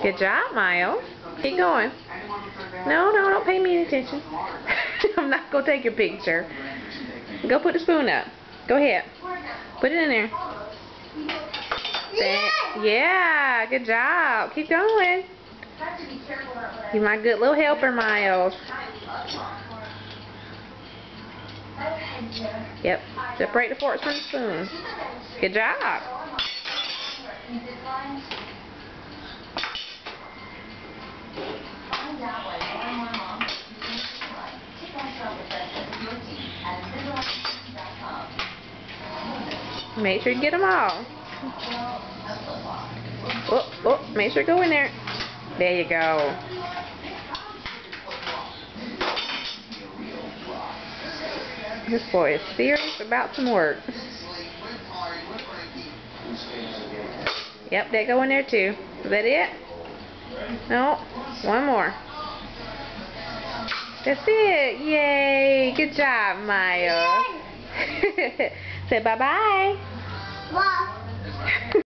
Good job, Miles. Keep going. No, don't pay me any attention. I'm not going to take your picture. Go put the spoon up. Go ahead. Put it in there. Yeah, good job. Keep going. You're my good little helper, Miles. Yep. Separate the forks from the spoon. Good job. Make sure you get them all. Oh, make sure to go in there. There you go. This boy is serious about some work. Yep, that go in there too. Is that it? No, one more. That's it. Yay! Good job, Miles. Say bye-bye. Bye.